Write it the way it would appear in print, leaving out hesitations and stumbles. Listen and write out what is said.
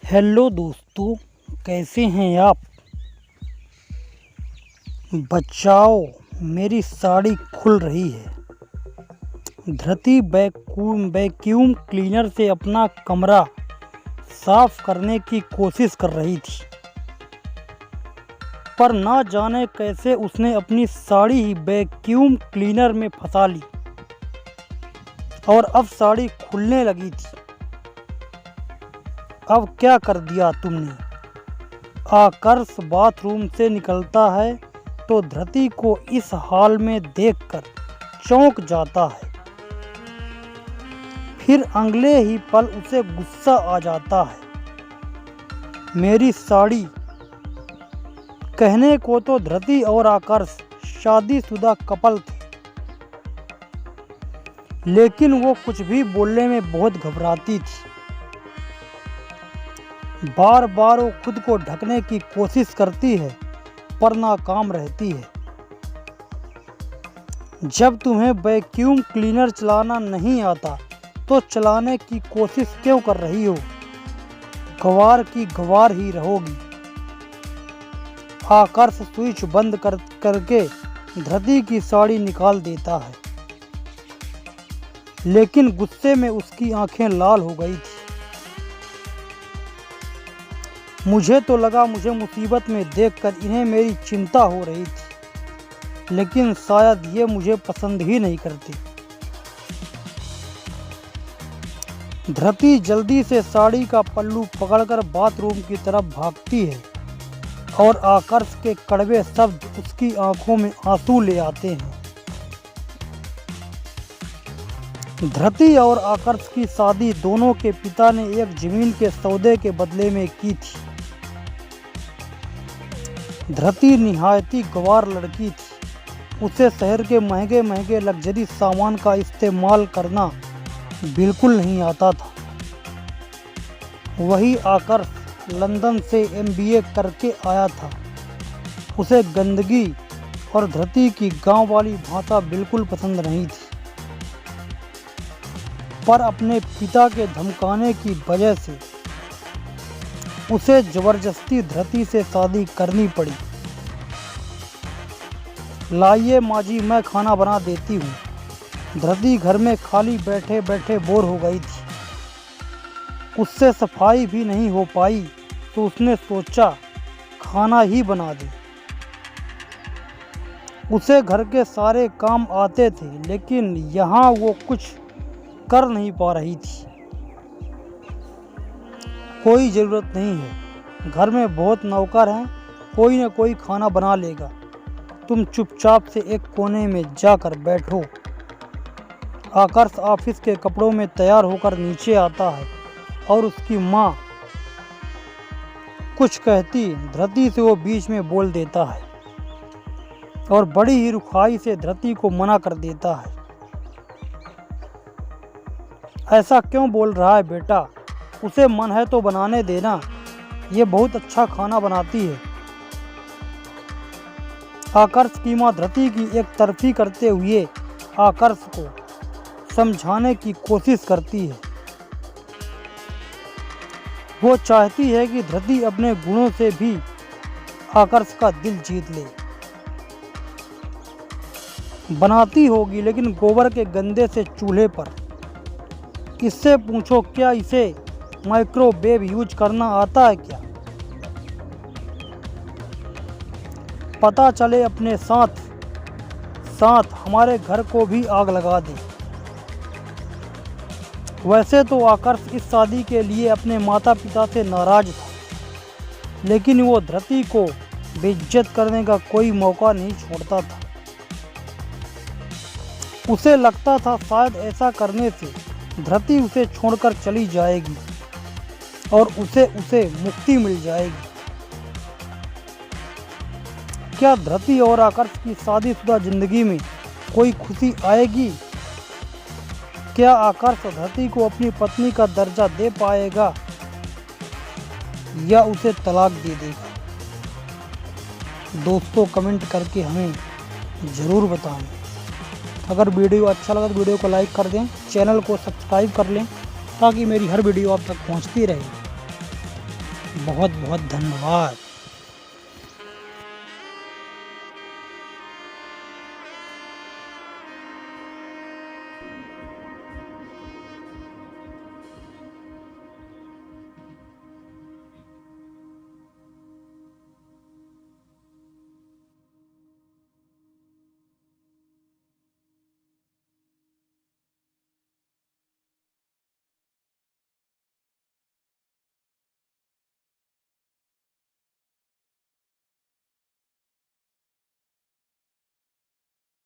Hello दोस्तों, कैसे हैं आप। बचाओ, मेरी साड़ी खुल रही है। धरती वैक्यूम क्लीनर से अपना कमरा साफ करने की कोशिश कर रही थी, पर ना जाने कैसे उसने अपनी साड़ी ही वैक्यूम क्लीनर में फंसा ली और अब साड़ी खुलने लगी थी। अब क्या कर दिया तुमने। आकर्ष बाथरूम से निकलता है तो धरती को इस हाल में देखकर चौंक जाता है। फिर अगले ही पल उसे गुस्सा आ जाता है। मेरी साड़ी। कहने को तो धरती और आकर्ष शादीशुदा कपल थे, लेकिन वो कुछ भी बोलने में बहुत घबराती थी। बार बार वो खुद को ढकने की कोशिश करती है, पर नाकाम रहती है। जब तुम्हें वैक्यूम क्लीनर चलाना नहीं आता तो चलाने की कोशिश क्यों कर रही हो। गंवार की गंवार ही रहोगी। आकर्ष स्विच बंद करके धरती की साड़ी निकाल देता है, लेकिन गुस्से में उसकी आंखें लाल हो गई थी। मुझे तो लगा मुझे मुसीबत में देखकर इन्हें मेरी चिंता हो रही थी, लेकिन शायद ये मुझे पसंद ही नहीं करती। धरती जल्दी से साड़ी का पल्लू पकड़कर बाथरूम की तरफ भागती है और आकर्ष के कड़वे शब्द उसकी आंखों में आंसू ले आते हैं। धरती और आकर्ष की शादी दोनों के पिता ने एक जमीन के सौदे के बदले में की थी। धरती निहायती गंवार लड़की थी। उसे शहर के महंगे महंगे लग्जरी सामान का इस्तेमाल करना बिल्कुल नहीं आता था। वही आकर्ष लंदन से MBA करके आया था। उसे गंदगी और धरती की गांव वाली भाषा बिल्कुल पसंद नहीं थी, पर अपने पिता के धमकाने की वजह से उसे जबरदस्ती धरती से शादी करनी पड़ी। लाइए माँ जी, मैं खाना बना देती हूँ। धरती घर में खाली बैठे बैठे बोर हो गई थी। उससे सफाई भी नहीं हो पाई तो उसने सोचा खाना ही बना दे। उसे घर के सारे काम आते थे, लेकिन यहाँ वो कुछ कर नहीं पा रही थी। कोई ज़रूरत नहीं है, घर में बहुत नौकर हैं, कोई न कोई खाना बना लेगा। तुम चुपचाप से एक कोने में जाकर बैठो। आकर्ष ऑफिस के कपड़ों में तैयार होकर नीचे आता है और उसकी माँ कुछ कहती धरती से वो बीच में बोल देता है और बड़ी ही रुखाई से धरती को मना कर देता है। ऐसा क्यों बोल रहा है बेटा, उसे मन है तो बनाने देना, ये बहुत अच्छा खाना बनाती है। आकर्ष की मां धरती की एक तरफी करते हुए आकर्ष को समझाने की कोशिश करती है। वो चाहती है कि धरती अपने गुणों से भी आकर्ष का दिल जीत ले। बनाती होगी, लेकिन गोबर के गंदे से चूल्हे पर। इससे पूछो क्या इसे माइक्रोवेव यूज करना आता है क्या। पता चले अपने साथ साथ हमारे घर को भी आग लगा दे। वैसे तो आकर्ष इस शादी के लिए अपने माता पिता से नाराज था, लेकिन वो धरती को बेइज्जत करने का कोई मौका नहीं छोड़ता था। उसे लगता था शायद ऐसा करने से धरती उसे छोड़कर चली जाएगी और उसे मुक्ति मिल जाएगी। क्या धरती और आकर्ष की शादीशुदा जिंदगी में कोई खुशी आएगी। क्या आकर्ष धरती को अपनी पत्नी का दर्जा दे पाएगा या उसे तलाक दे देगा। दोस्तों, कमेंट करके हमें ज़रूर बताएं। अगर वीडियो अच्छा लगा तो वीडियो को लाइक कर दें, चैनल को सब्सक्राइब कर लें ताकि मेरी हर वीडियो आप तक पहुंचती रहे। बहुत बहुत धन्यवाद।